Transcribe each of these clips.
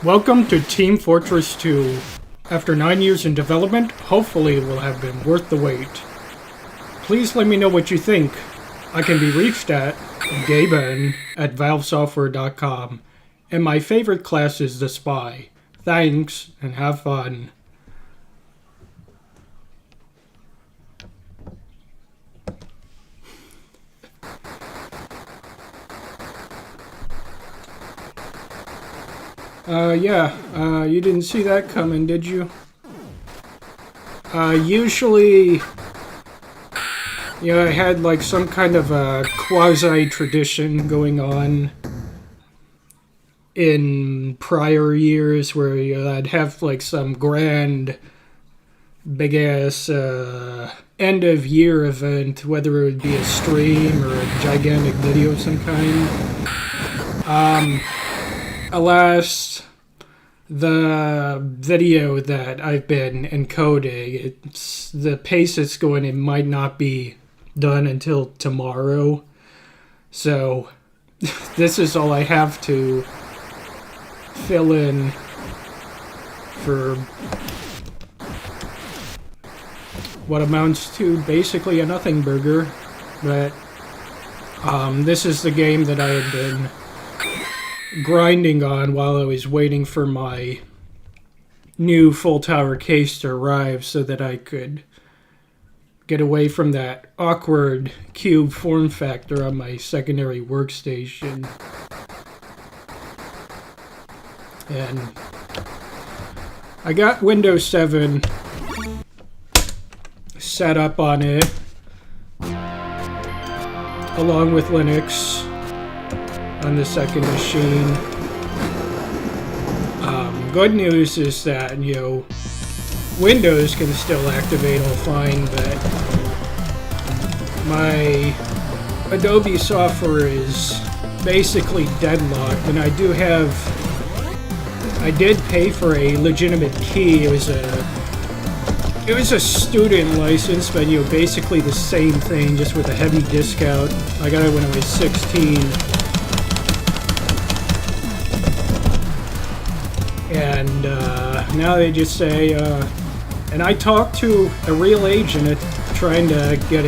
Welcome to Team Fortress 2. After 9 years in development, hopefully it will have been worth the wait. Please let me know what you think. I can be reached at gaben@valvesoftware.com, and my favorite class is the Spy. Thanks, and have fun. You didn't see that coming, did you? Usually, I had like some kind of a quasi-tradition going on in prior years where I'd have like some grand, big-ass end-of-year event, whether it would be a stream or a gigantic video of some kind. Alas, the video that I've been encoding, the pace it's going, it might not be done until tomorrow. So, this is all I have to fill in for what amounts to basically a nothing burger. But, this is the game that I had been grinding on while I was waiting for my new full tower case to arrive so that I could get away from that awkward cube form factor on my secondary workstation. And I got Windows 7 set up on it along with Linux on the second machine. Good news is that, Windows can still activate all fine, but my Adobe software is basically deadlocked, and I did pay for a legitimate key. It was a student license, but basically the same thing, just with a heavy discount. I got it when I was 16. And now they just say, and I talked to a real agent trying to get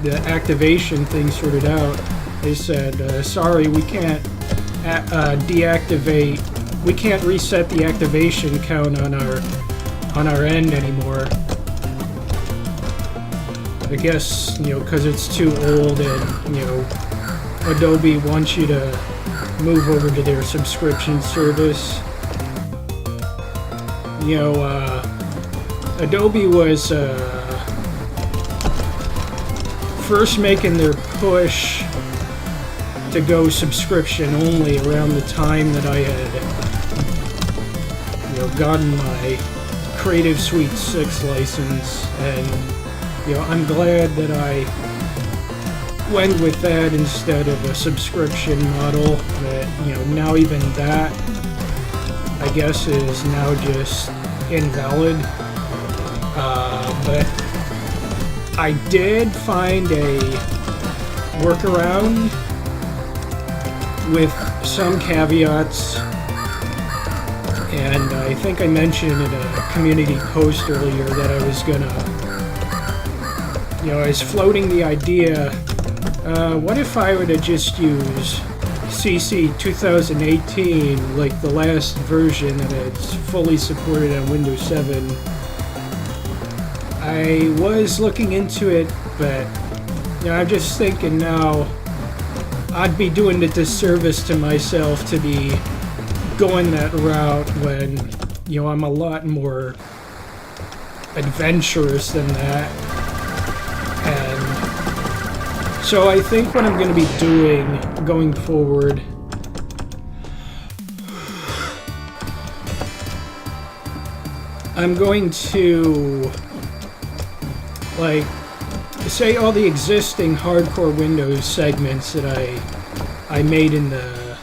the activation thing sorted out. They said, sorry, we can't deactivate, we can't reset the activation count on our end anymore. I guess, because it's too old and, Adobe wants you to move over to their subscription service. Adobe was first making their push to go subscription only around the time that I had, gotten my Creative Suite 6 license, and I'm glad that I went with that instead of a subscription model. That now even that, I guess, is now just invalid. But I did find a workaround with some caveats, and I think I mentioned in a community post earlier that I was gonna, I was floating the idea, what if I were to just use CC 2018, like the last version that it's fully supported on Windows 7. I was looking into it, but I'm just thinking now I'd be doing a disservice to myself to be going that route when, I'm a lot more adventurous than that. And so I think what I'm going to be doing going forward, I'm going to say all the existing hardcore Windows segments that I made in the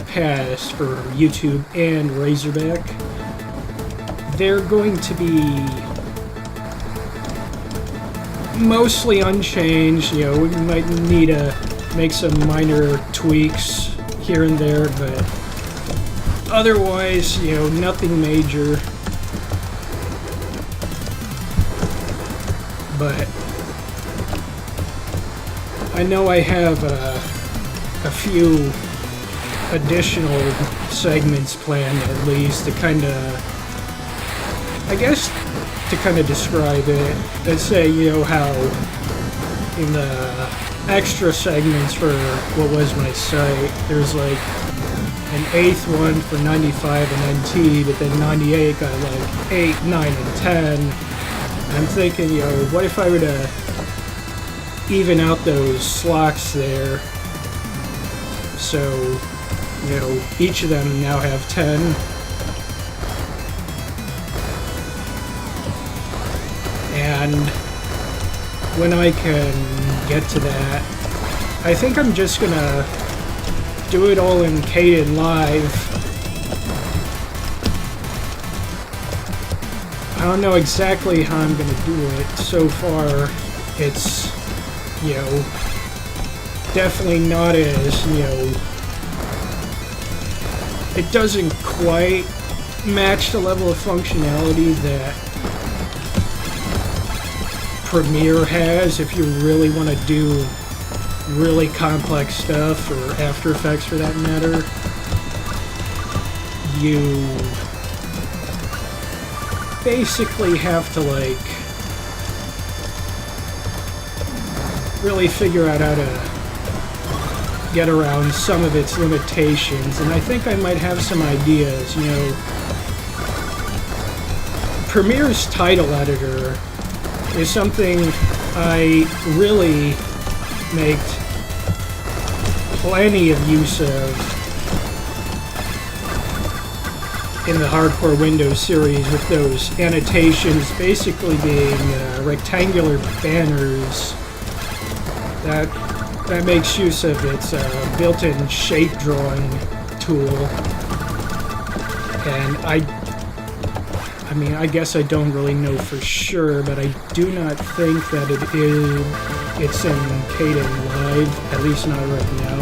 past for YouTube and Razorback. They're going to be mostly unchanged. We might need to make some minor tweaks here and there, but Otherwise, you know, nothing major. But I know I have a few additional segments planned, at least, to kind of, I guess, to kind of describe it. Let's say, you know, how in the extra segments for what was my site, there's like an 8th one for 95 and NT, but then 98 got like 8, 9, and 10. I'm thinking, you know, what if I were to even out those slots there? So, you know, each of them now have 10. And when I can get to that, I think I'm just gonna do it all in Caden Live. I don't know exactly how I'm gonna do it. So far, it's, you know, definitely not as, you know, it doesn't quite match the level of functionality that Premiere has if you really want to do really complex stuff, or After Effects for that matter. You basically have to, like, really figure out how to get around some of its limitations, and I think I might have some ideas. You know, Premiere's title editor is something I really make plenty of use of in the Hardcore Windows series, with those annotations basically being rectangular banners that makes use of its built-in shape drawing tool. And I mean, I guess I don't really know for sure, but I do not think that it's in Caden Live, at least not right now.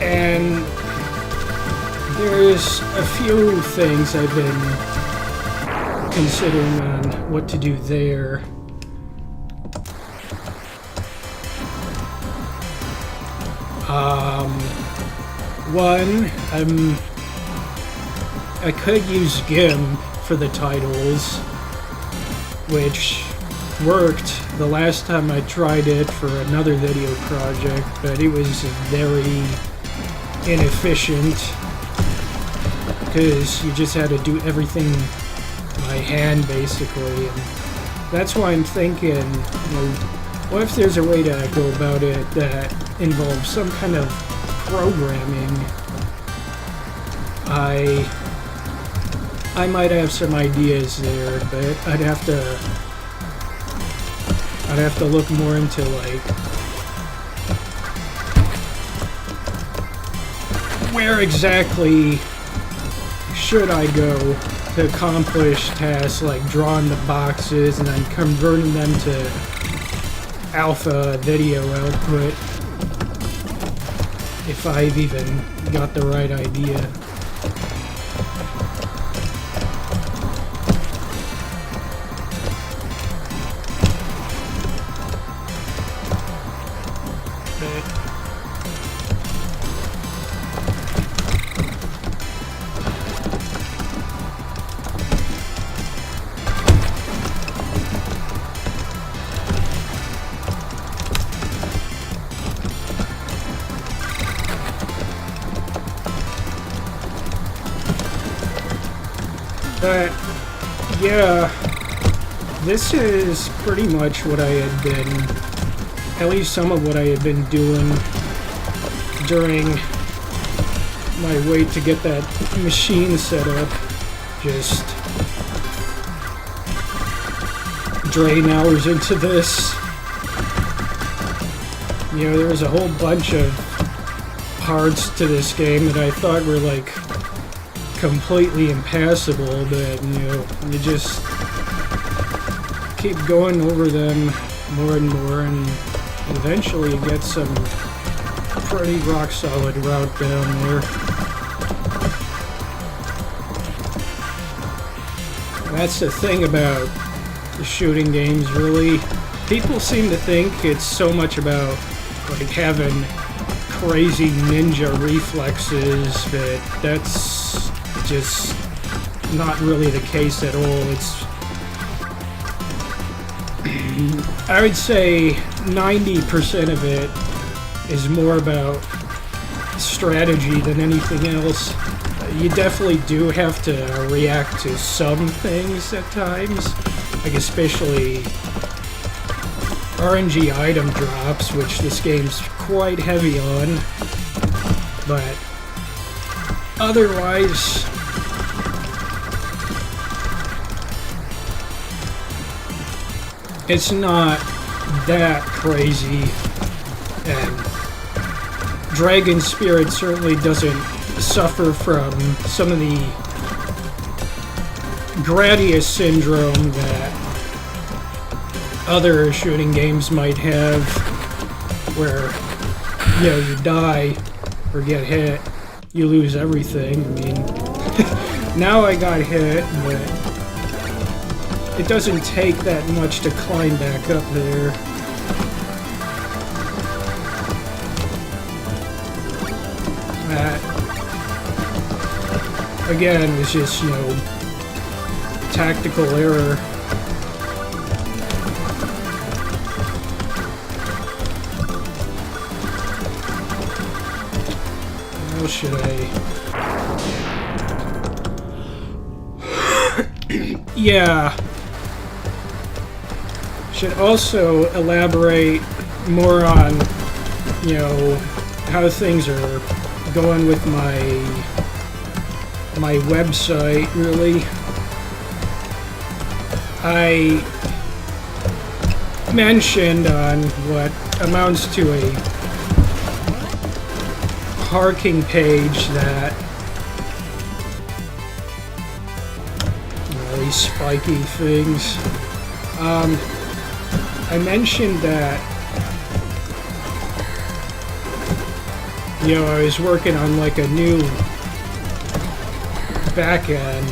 And there's a few things I've been considering on what to do there. One, I could use GIMP for the titles, which worked the last time I tried it for another video project, but it was very inefficient because you just had to do everything by hand basically. And that's why I'm thinking, you know, what if there's a way to go about it that involves some kind of programming? I might have some ideas there, but I'd have to look more into, like, where exactly should I go to accomplish tasks like drawing the boxes and then converting them to alpha video output, if I've even got the right idea. But yeah, this is pretty much what I had been, at least some of what I had been doing during my wait to get that machine set up. Just drain hours into this. You know, there was a whole bunch of parts to this game that I thought were like completely impassable, but you know, you just keep going over them more and more, and eventually you get some pretty rock solid route down there. That's the thing about the shooting games, really. People seem to think it's so much about like having crazy ninja reflexes, but that's just not really the case at all. It's I would say 90% of it is more about strategy than anything else. You definitely do have to react to some things at times, like especially RNG item drops, which this game's quite heavy on, but otherwise it's not that crazy, and Dragon Spirit certainly doesn't suffer from some of the Gradius syndrome that other shooting games might have, where, you know, you die or get hit, you lose everything. I mean, now I got hit, but it doesn't take that much to climb back up there. That, again, was just, you know, tactical error. How should I... Yeah. Should also elaborate more on, you know, how things are going with my website, really. I mentioned on what amounts to a parking page that, you know, these spiky things. I mentioned that, you know, I was working on like a new back end,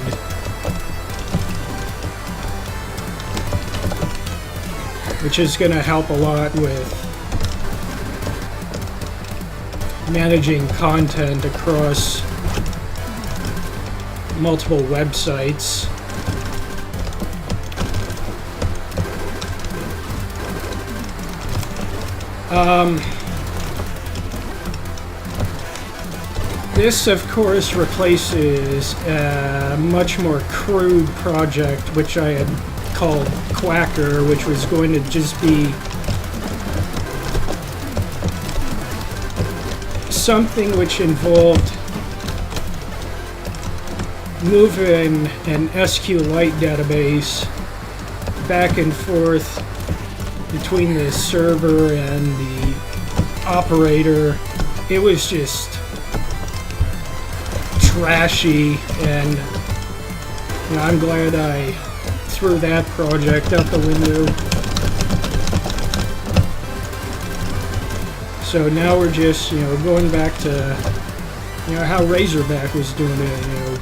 which is going to help a lot with managing content across multiple websites. This, of course, replaces a much more crude project, which I had called Quacker, which was going to just be something which involved moving an SQLite database back and forth between the server and the operator. It was just trashy, and, you know, I'm glad I threw that project out the window. So now we're just, you know, going back to, you know, how Razorback was doing it, you know,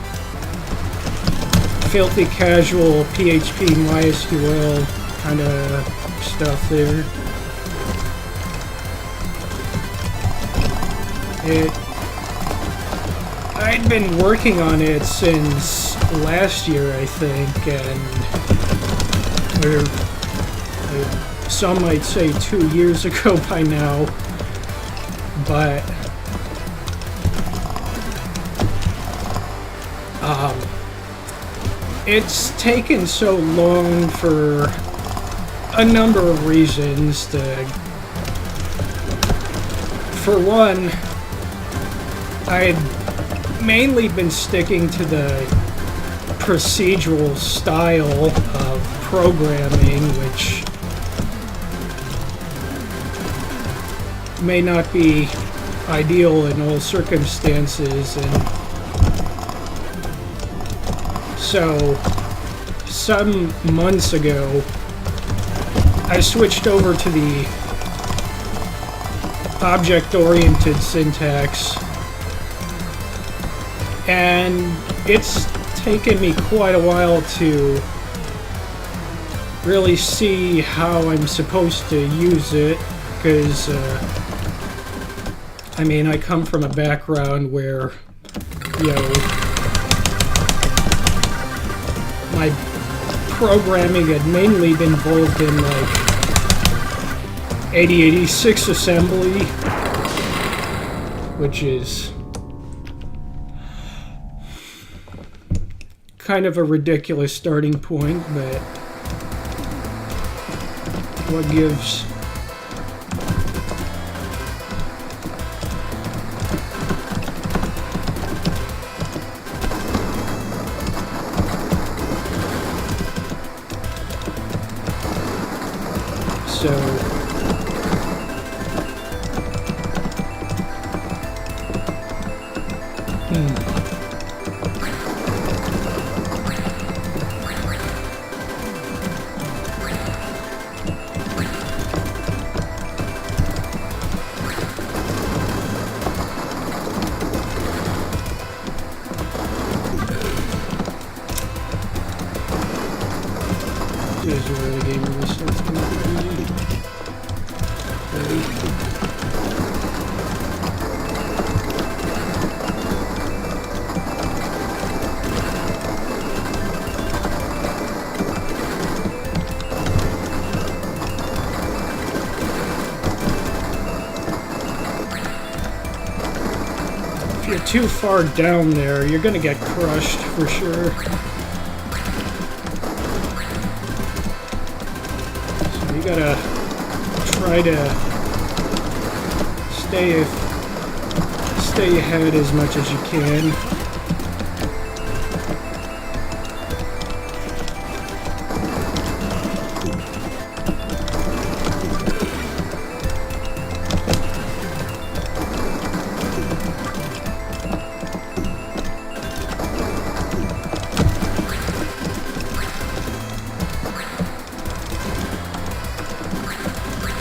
filthy casual PHP MySQL kind of stuff there. I'd been working on it since last year, I think, and or some might say 2 years ago by now, but it's taken so long for a number of reasons. For one, I'd mainly been sticking to the procedural style of programming, which may not be ideal in all circumstances, and so some months ago I switched over to the object-oriented syntax, and it's taken me quite a while to really see how I'm supposed to use it, because I mean, I come from a background where, you know, my programming had mainly been involved in like 8086 assembly, which is kind of a ridiculous starting point, but what gives? So here's where the game really starts to get easy. If you're too far down there, you're gonna get crushed for sure. So you gotta try to stay ahead as much as you can.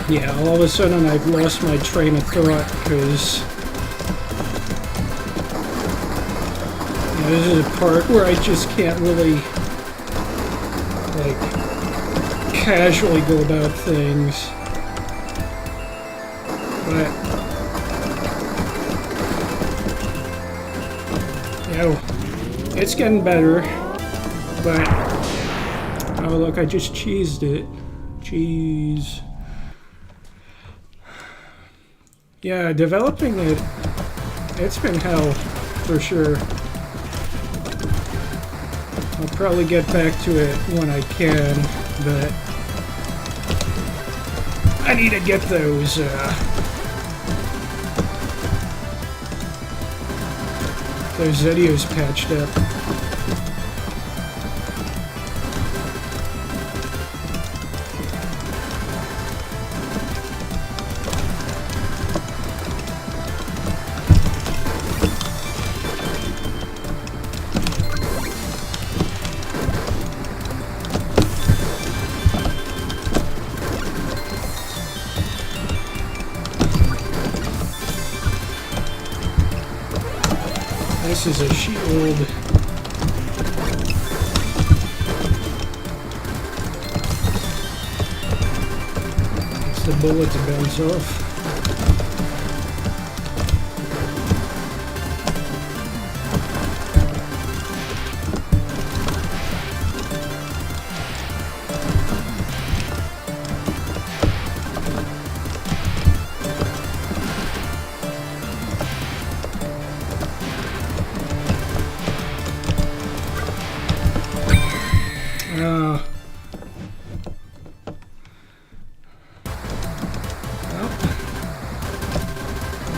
Yeah, all of a sudden I've lost my train of thought because this is a part where I just can't really like casually go about things. But you know, it's getting better. But oh look, I just cheesed it. Cheese. Yeah, developing it's been hell, for sure. I'll probably get back to it when I can, but I need to get those videos patched up. This is a shield. It's the bullet to bounce off.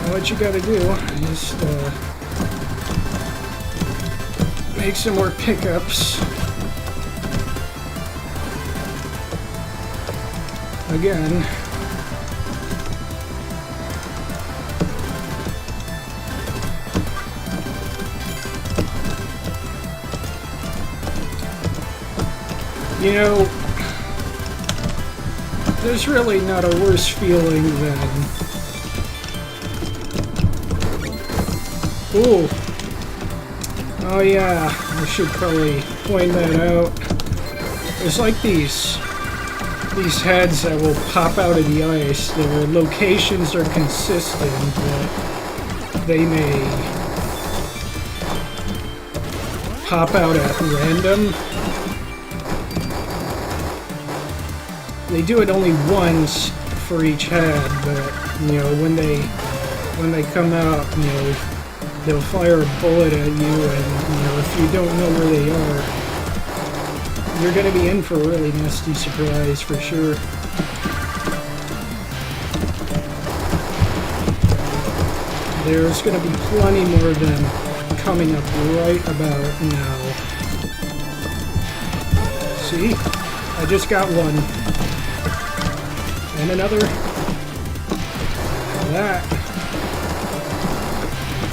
What you gotta do is make some more pickups. Again. You know, there's really not a worse feeling than... Ooh. Oh yeah, I should probably point that out. There's like these these heads that will pop out of the ice. Their locations are consistent, but they may pop out at random. They do it only once for each head, but you know, when they come out, you know, they'll fire a bullet at you, and you know, if you don't know where they are, you're gonna be in for a really nasty surprise for sure. There's gonna be plenty more of them coming up right about now. See? I just got one. And another. That.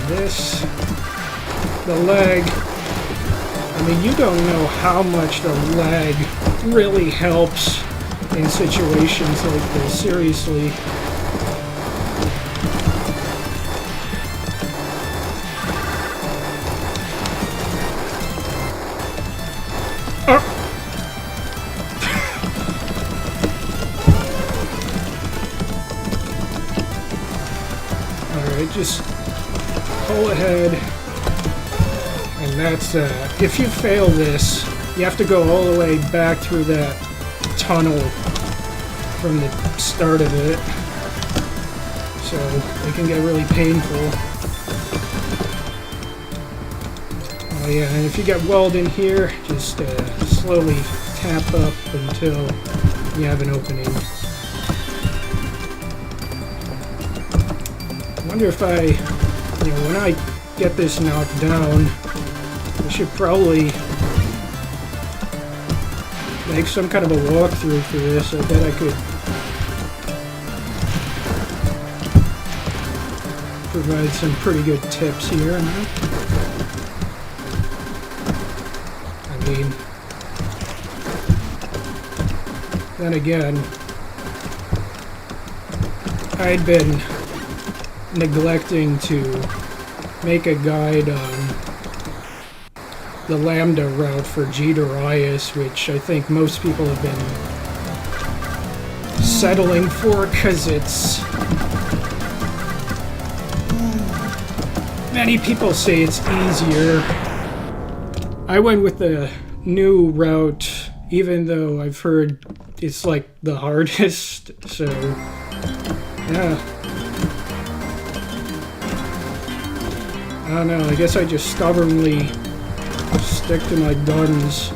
This. The leg. I mean, you don't know how much the leg really helps in situations like this, seriously. Alright, just pull ahead. And that's if you fail this, you have to go all the way back through that tunnel from the start of it. So it can get really painful. Oh yeah, and if you get walled in here, just slowly tap up until you have an opening. I wonder if when I get this knocked down, I should probably make some kind of a walkthrough for this. I bet I could provide some pretty good tips here. I mean, then again, I'd been neglecting to make a guide on the Lambda route for G Darius, which I think most people have been settling for because it's... Many people say it's easier. I went with the new route, even though I've heard it's like the hardest, so yeah. I don't know, I guess I just stubbornly stick to my guns.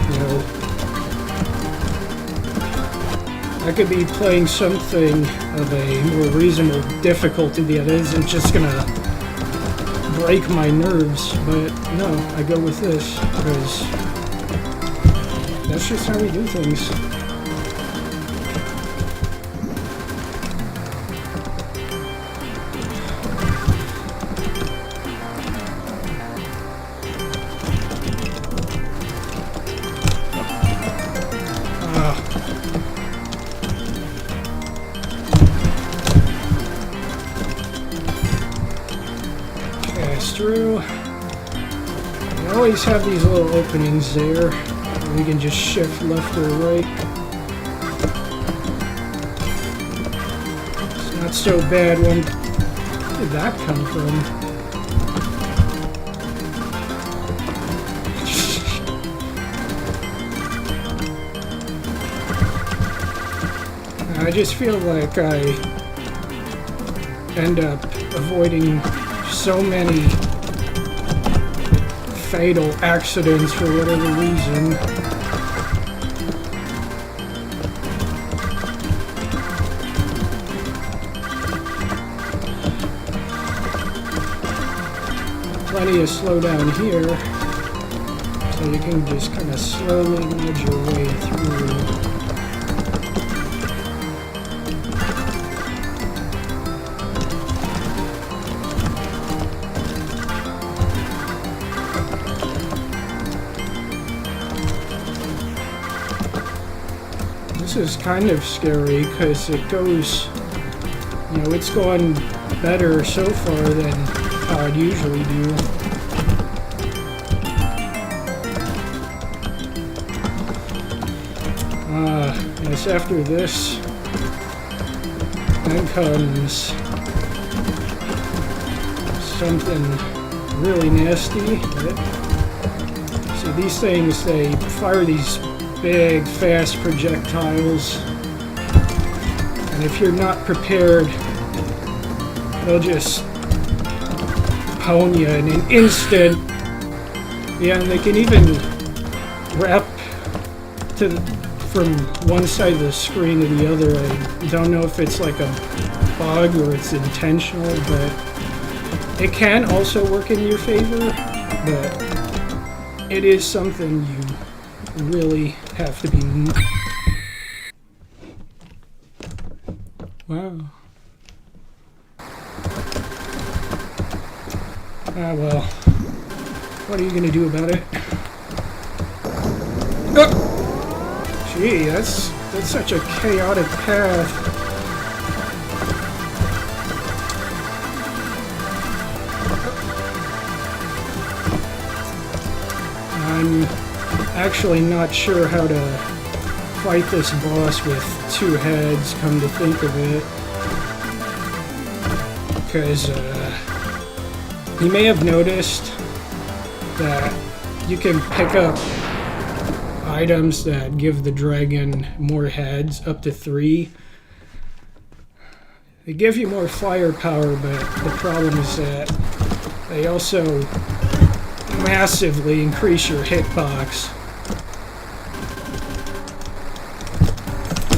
You know, I could be playing something of a more reasonable difficulty that isn't just gonna break my nerves, but no, I go with this, because that's just how we do things. Through. We always have these little openings there. We can just shift left or right. It's not so bad. Where did that come from? I just feel like I end up avoiding so many fatal accidents for whatever reason. Plenty of slowdown here, so you can just kind of slowly nudge your way through. This is kind of scary because it goes, you know, it's gone better so far than how I'd usually do. Yes, after this, then comes something really nasty. So these things, they fire these big, fast projectiles, and if you're not prepared, they'll just pwn you in an instant. Yeah, and they can even wrap from one side of the screen to the other. I don't know if it's like a bug or it's intentional, but it can also work in your favor, but it is something you really have to be... Wow. Ah, well. What are you gonna do about it? Oh! Gee, that's such a chaotic path. I'm actually not sure how to fight this boss with two heads, come to think of it. Because, you may have noticed that you can pick up items that give the dragon more heads, up to 3. They give you more firepower, but the problem is that they also massively increase your hitbox.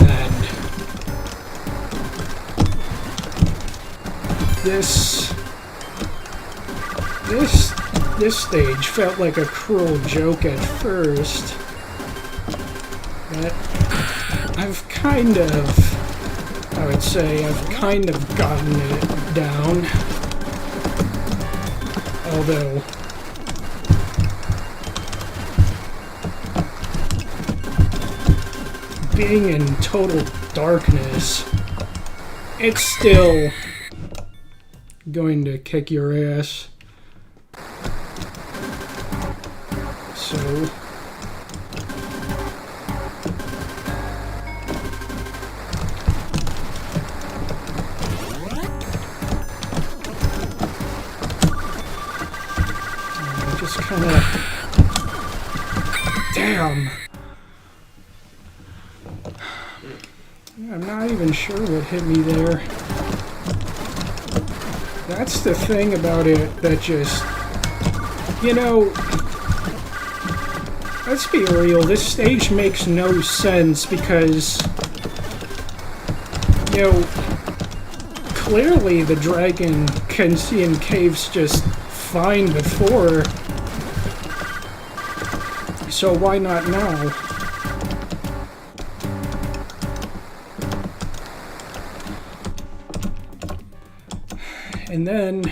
And this stage felt like a cruel joke at first, but I've kind of, I would say, I've kind of gotten it down. Although, being in total darkness, it's still going to kick your ass. So, just kind of, damn. I'm not even sure what hit me there. That's the thing about it that just, you know, let's be real, this stage makes no sense because, you know, clearly the dragon can see in caves just fine before, so why not now? And then,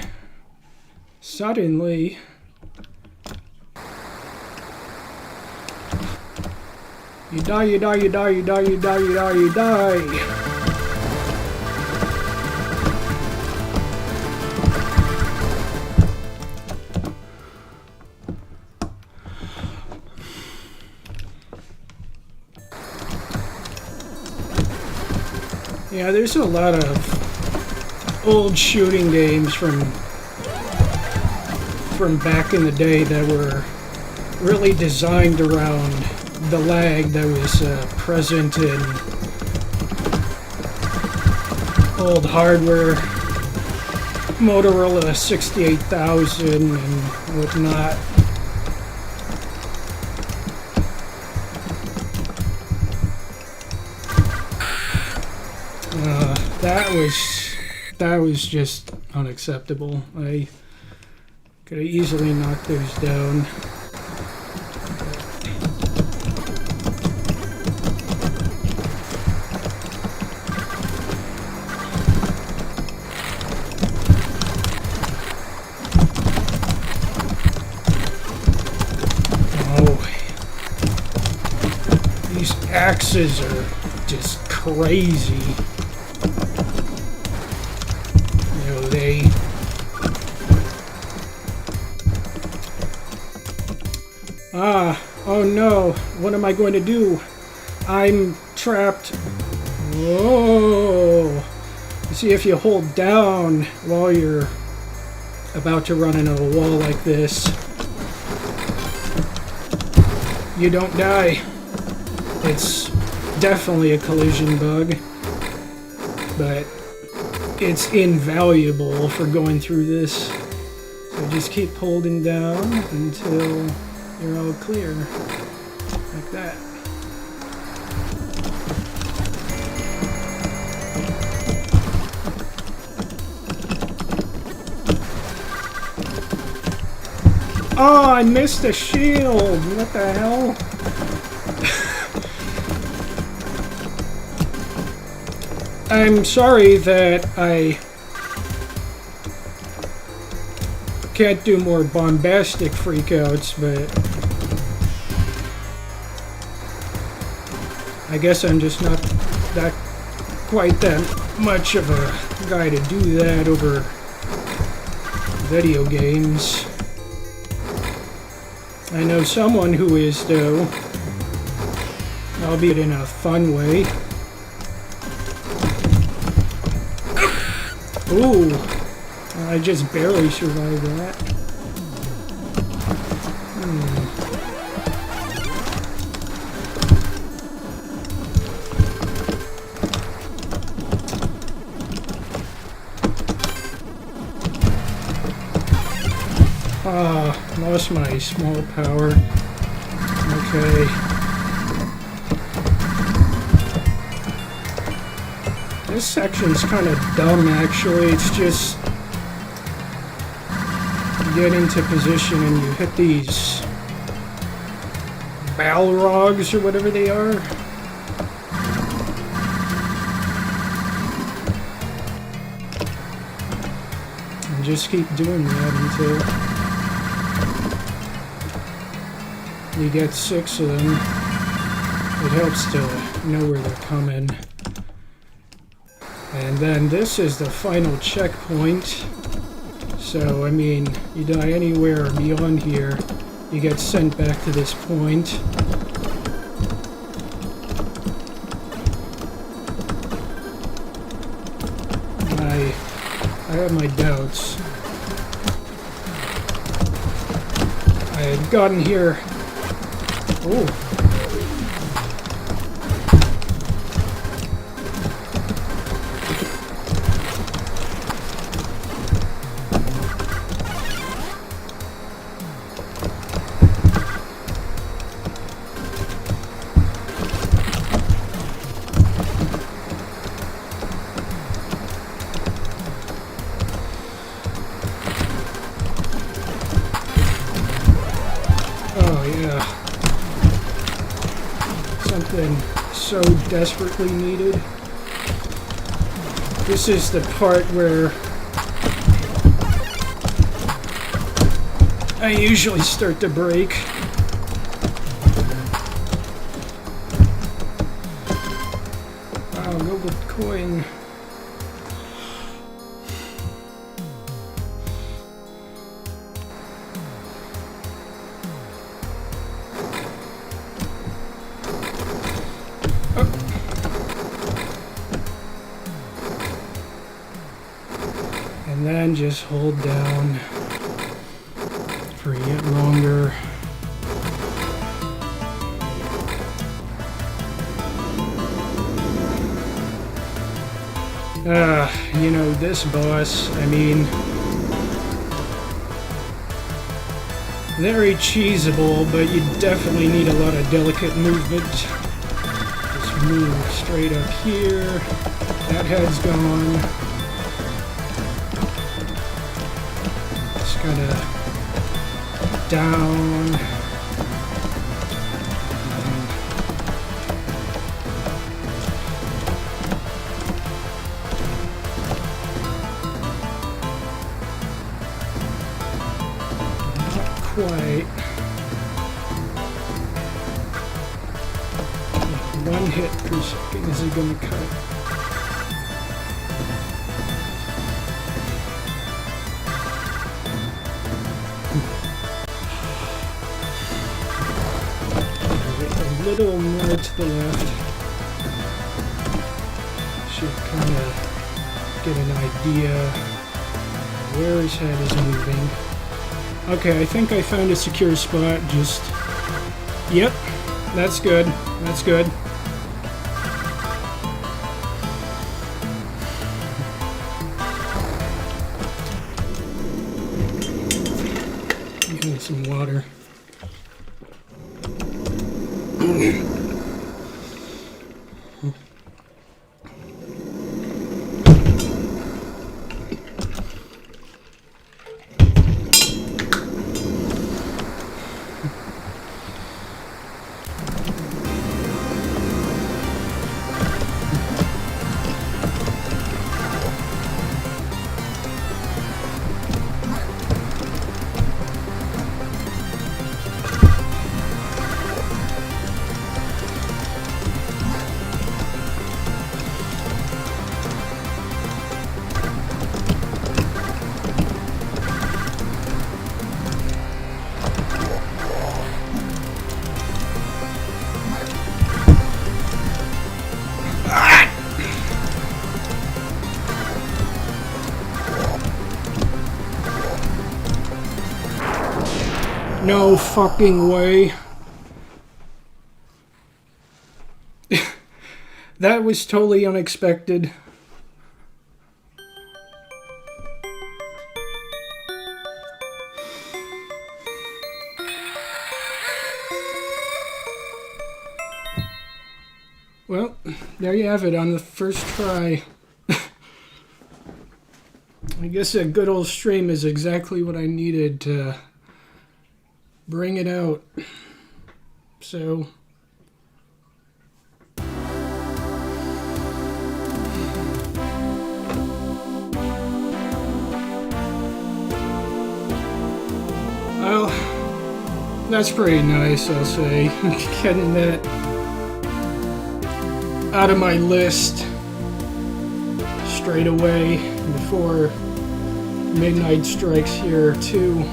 suddenly, you die, you die, you die, you die, you die, you die, you die. Yeah, there's a lot of old shooting games from back in the day that were really designed around the lag that was present in old hardware, Motorola 68,000 and whatnot. That was just unacceptable. I could have easily knocked those down. Oh, these axes are just crazy. Oh no, what am I going to do? I'm trapped. Whoa! You see, if you hold down while you're about to run into a wall like this, you don't die. It's definitely a collision bug, but it's invaluable for going through this. So just keep holding down until you're all clear, like that. Oh, I missed a shield! What the hell? I'm sorry that I can't do more bombastic freakouts, but I guess I'm just not quite that much of a guy to do that over video games. I know someone who is, though, albeit in a fun way. Ooh, I just barely survived that. Lost my small power. Okay. This section's kind of dumb, actually. It's just you get into position and you hit these balrogs or whatever they are. And just keep doing that until you get 6 of them. It helps to know where they're coming. And then this is the final checkpoint. So, I mean, you die anywhere beyond here, you get sent back to this point. I have my doubts. I had gotten here. Oh. Something so desperately needed. This is the part where I usually start to break. Wow, gold coin. And then just hold down for yet longer. You know, this boss, I mean, very cheesable, but you definitely need a lot of delicate movement. Just move straight up here. That head's gone. Gotta down. Not quite. One hit per second. Is it gonna cut? A little more to the left. Should kind of get an idea where his head is moving. Okay, I think I found a secure spot. Just... Yep, that's good. That's good. Give me some water. No fucking way. That was totally unexpected. Well, there you have it on the first try. I guess a good old stream is exactly what I needed to bring it out. So well, that's pretty nice, I'll say. Getting that out of my list straight away before midnight strikes here too.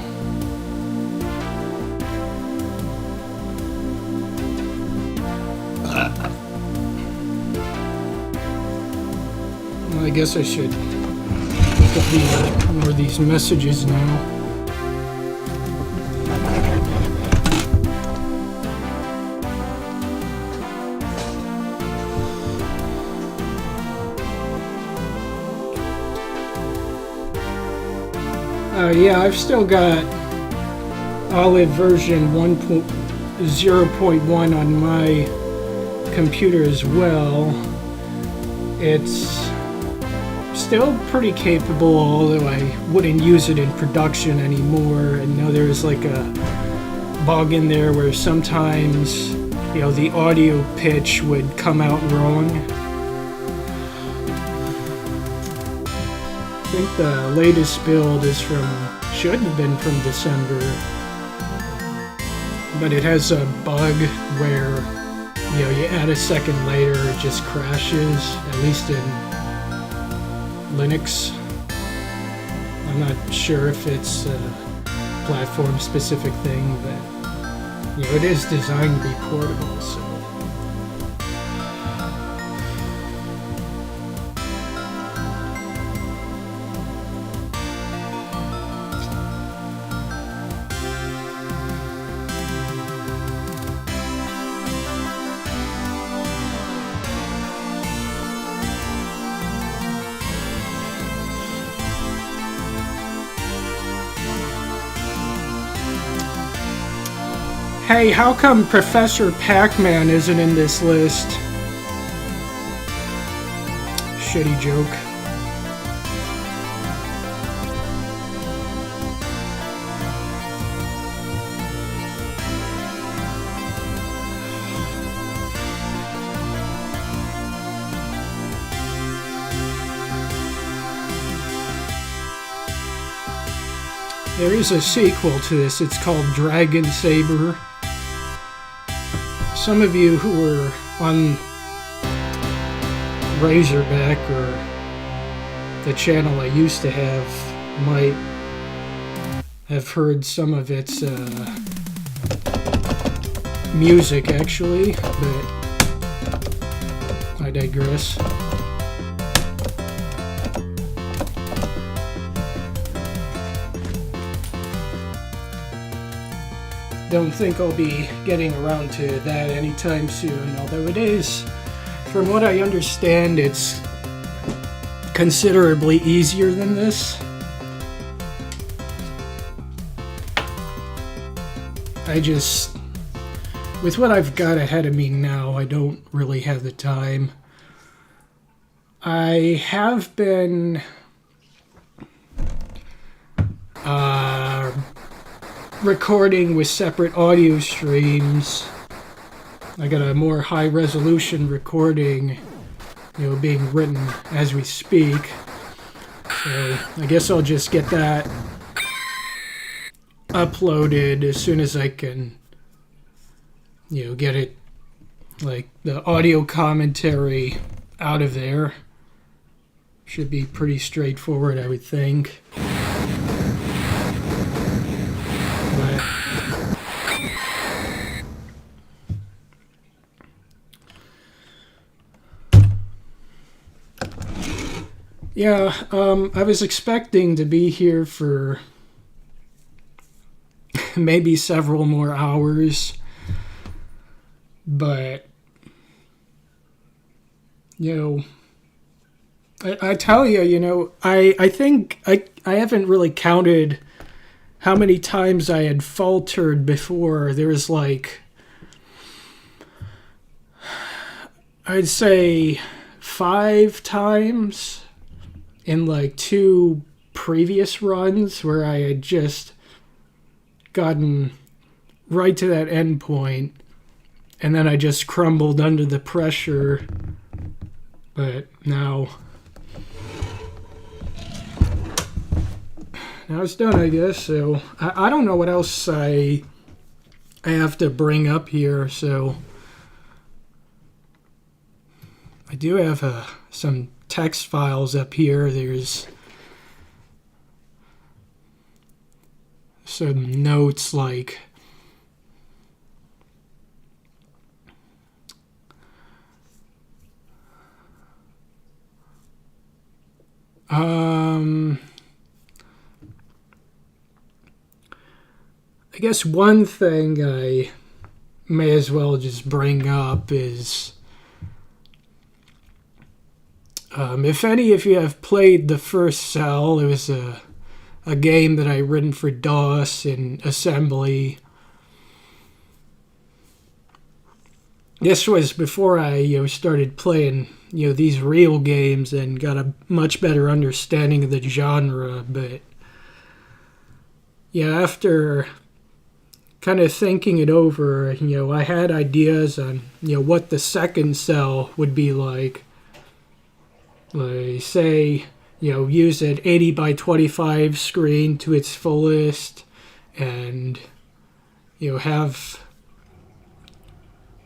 I guess I should look at more of these messages now. Yeah, I've still got Olive version 1.0.1 on my computer as well. It's still pretty capable, although I wouldn't use it in production anymore. I know there's like a bug in there where sometimes, you know, the audio pitch would come out wrong. I think the latest build is should have been from December, but it has a bug where, you know, you add a second later, it just crashes, at least in Linux. I'm not sure if it's a platform specific thing, but you know, it is designed to be portable, so. Hey, how come Professor Pac-Man isn't in this list? Shitty joke. There is a sequel to this. It's called Dragon Saber. Some of you who were on Razorback, or the channel I used to have, might have heard some of its music actually, but I digress. Don't think I'll be getting around to that anytime soon, although it is, from what I understand, it's considerably easier than this. With what I've got ahead of me now, I don't really have the time. I have been recording with separate audio streams. I got a more high resolution recording, being written as we speak. So I guess I'll just get that uploaded as soon as I can, get it, like the audio commentary out of there. Should be pretty straightforward, I would think. Yeah, I was expecting to be here for maybe several more hours, but, I tell you, I think I haven't really counted how many times I had faltered before. There was I'd say 5 times in 2 previous runs where I had just gotten right to that end point and then I just crumbled under the pressure. But now it's done, I guess. So I don't know what else I have to bring up here. So I do have some text files up here. There's some notes I guess one thing I may as well just bring up is if any of you have played The First Cell, it was a game that I written for DOS in assembly. This was before I started playing these real games and got a much better understanding of the genre. But yeah, after kind of thinking it over, I had ideas on what the second cell would be like. Say, use an 80 by 25 screen to its fullest and, have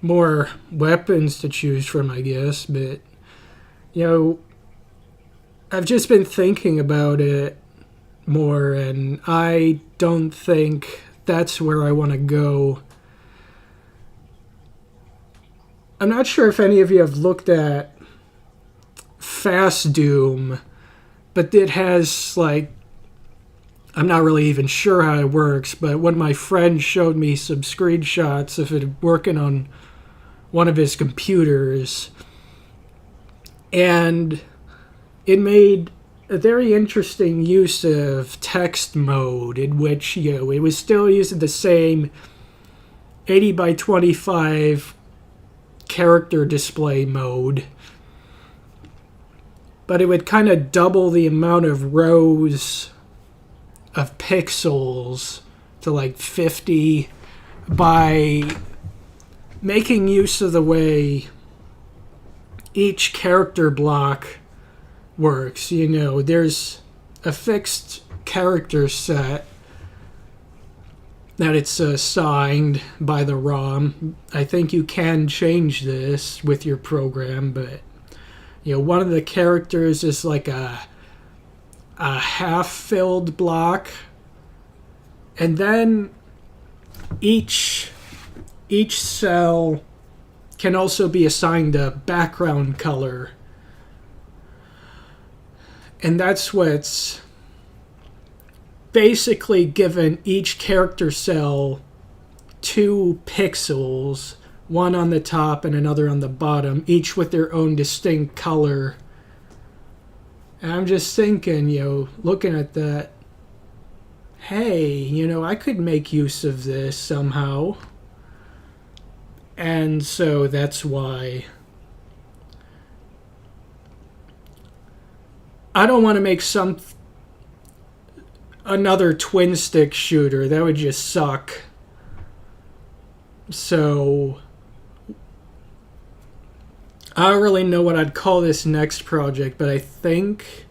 more weapons to choose from, I guess. But, I've just been thinking about it more, and I don't think that's where I want to go. I'm not sure if any of you have looked at Fast Doom, but it has I'm not really even sure how it works, but when my friend showed me some screenshots of it working on one of his computers, and it made a very interesting use of text mode in which it was still using the same 80 by 25 character display mode, but it would kind of double the amount of rows of pixels to 50 by making use of the way each character block works. There's a fixed character set that it's assigned by the ROM. I think you can change this with your program, but one of the characters is a half-filled block, and then each each cell can also be assigned a background color. And that's what's basically given each character cell 2 pixels, one on the top and another on the bottom, each with their own distinct color. And I'm just thinking, looking at that, hey, I could make use of this somehow. And so that's why I don't want to make another twin stick shooter. That would just suck. So I don't really know what I'd call this next project, but I think,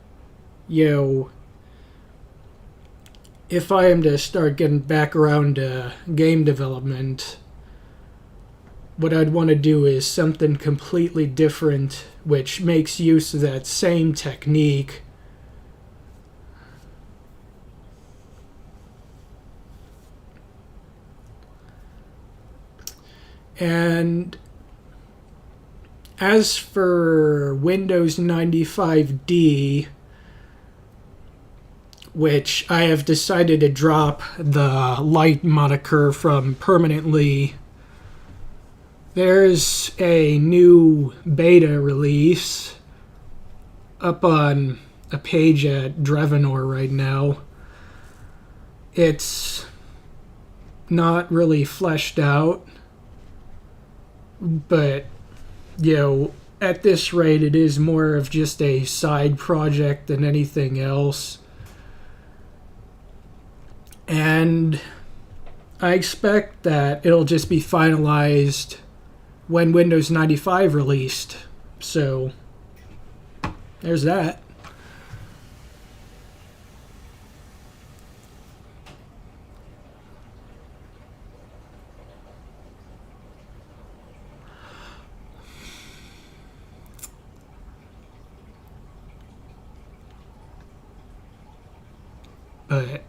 if I am to start getting back around to game development, what I'd want to do is something completely different, which makes use of that same technique. And as for Windows 95D, which I have decided to drop the light moniker from permanently, there's a new beta release up on a page at Drevenor right now. It's not really fleshed out, but at this rate it is more of just a side project than anything else. And I expect that it'll just be finalized when Windows 95 released. So there's that. But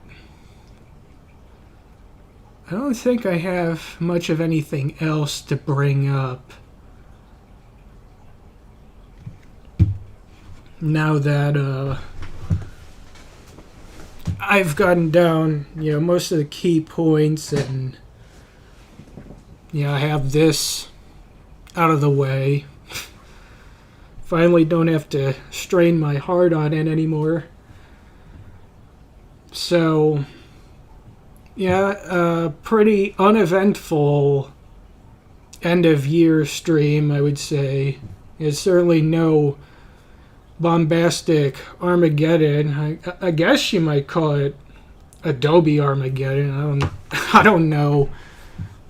I don't think I have much of anything else to bring up now that I've gotten down, most of the key points, and I have this out of the way. Finally don't have to strain my heart on it anymore. So pretty uneventful end of year stream, I would say. It's certainly no bombastic Armageddon. I guess you might call it Adobe Armageddon. I don't know,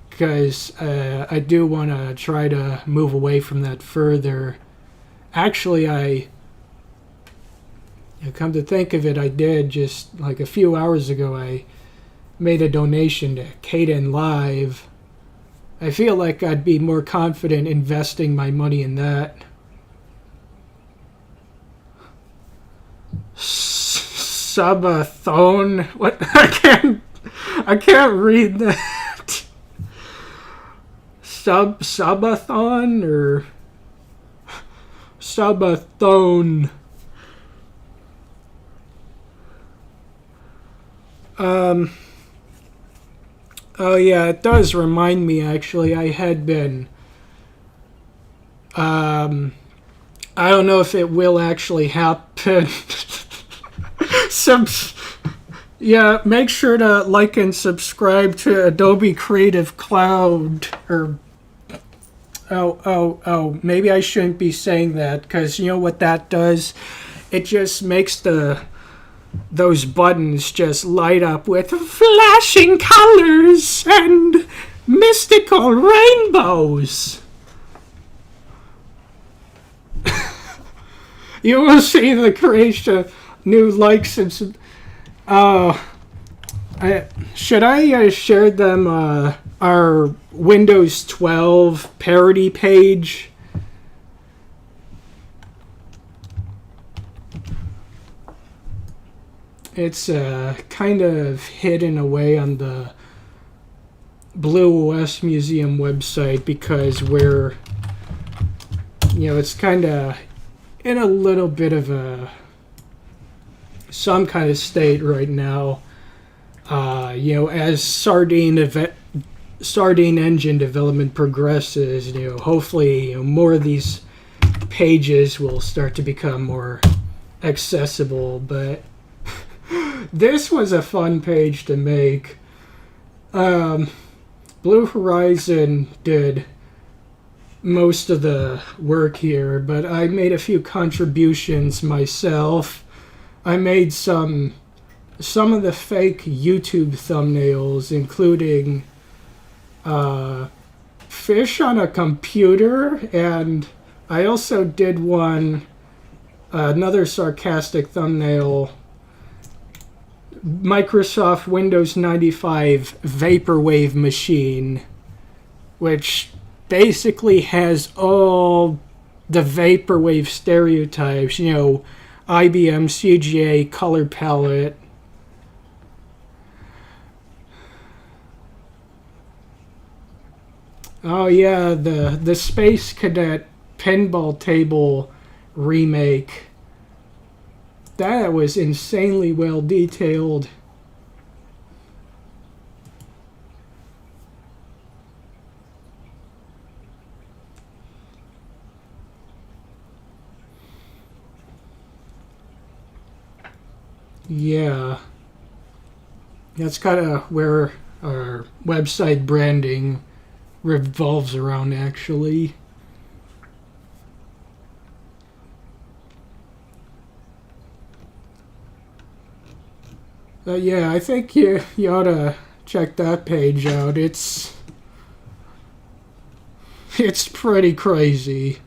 because I do want to try to move away from that further. Actually, come to think of it, I did just like a few hours ago. I made a donation to Caden Live. I feel like I'd be more confident investing my money in that. Subathon? What? I can't read that. Subathon or Subathon? Oh yeah, it does remind me, actually. I had been I don't know if it will actually happen. Make sure to like and subscribe to Adobe Creative Cloud. Or maybe I shouldn't be saying that, because you know what that does? It just makes those buttons just light up with flashing colors and mystical rainbows. You will see the creation of new likes and should I share them our Windows 12 parody page? It's kind of hidden away on the Blue OS Museum website because we're, it's kind of in a little bit of some kind of state right now. As Sardine engine development progresses, hopefully, more of these pages will start to become more accessible. But this was a fun page to make. Blue Horizon did most of the work here, but I made a few contributions myself. I made some of the fake YouTube thumbnails, including fish on a computer, and I also did another sarcastic thumbnail, Microsoft Windows 95 Vaporwave machine, which basically has all the Vaporwave stereotypes, IBM CGA color palette. Oh yeah, the Space Cadet pinball table remake. That was insanely well detailed. Yeah. That's kind of where our website branding revolves around, actually. Yeah, I think you ought to check that page out. It's pretty crazy.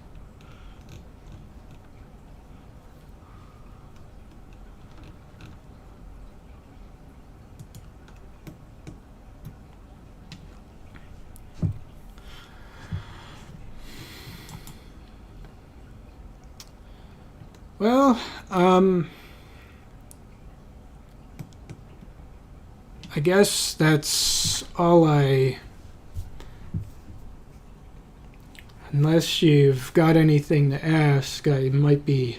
Well, I guess that's all unless you've got anything to ask, I might be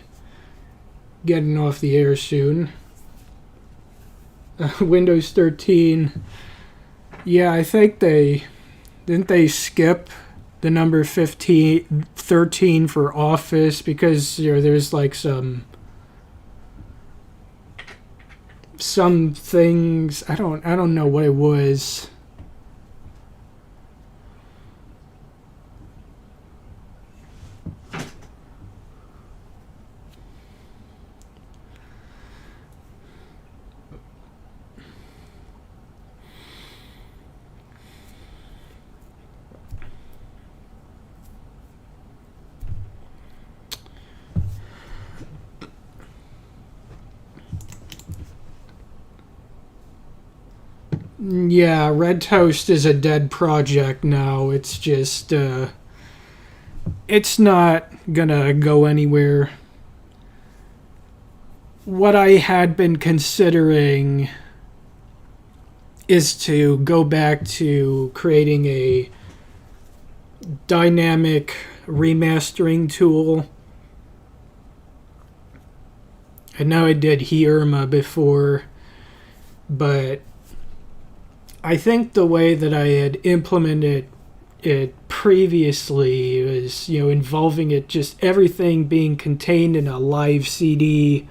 getting off the air soon. Windows 13. Yeah, I think didn't they skip the number 13 for Office because there's like some things, I don't know what it was. Yeah, Red Toast is a dead project now. It's just, it's not gonna go anywhere. What I had been considering is to go back to creating a dynamic remastering tool. I know I did Irma before, but I think the way that I had implemented it previously was, involving it just everything being contained in a live CD.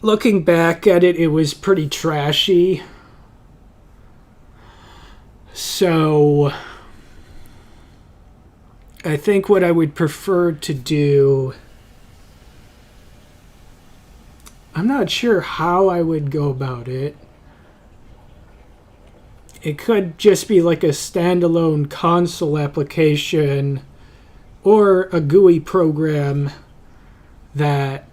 Looking back at it, it was pretty trashy. So I think what I would prefer to do, I'm not sure how I would go about it. It could just be like a standalone console application or a GUI program that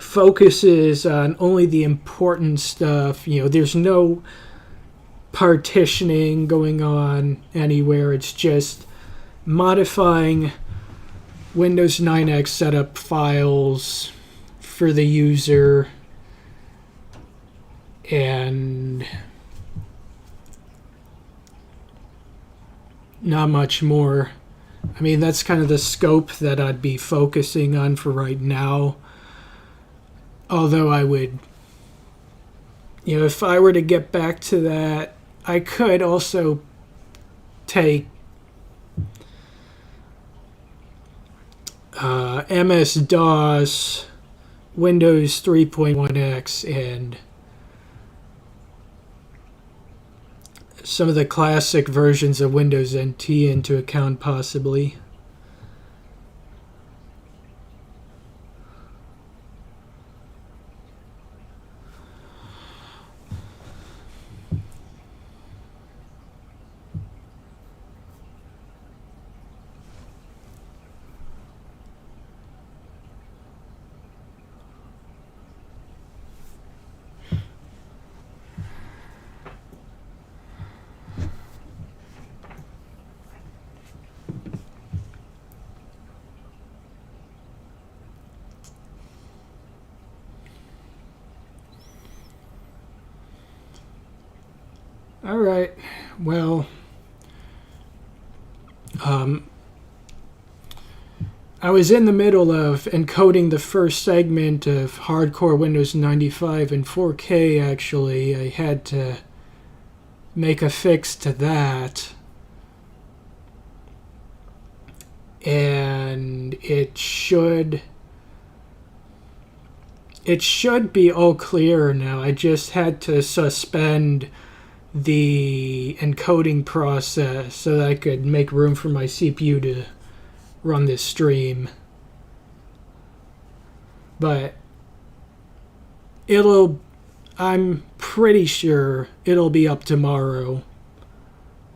focuses on only the important stuff. There's no partitioning going on anywhere. It's just modifying Windows 9X setup files for the user and not much more. I mean, that's kind of the scope that I'd be focusing on for right now. Although I would, if I were to get back to that, I could also take MS-DOS, Windows 3.1x, and some of the classic versions of Windows NT into account, possibly. All right, well, I was in the middle of encoding the first segment of hardcore Windows 95 in 4K, actually. I had to make a fix to that. And it should be all clear now. I just had to suspend the encoding process so that I could make room for my CPU to run this stream. But I'm pretty sure it'll be up tomorrow.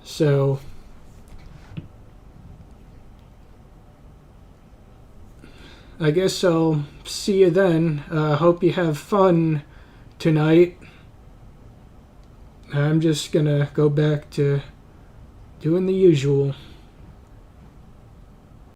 So I guess I'll see you then. Hope you have fun tonight. I'm just gonna go back to doing the usual.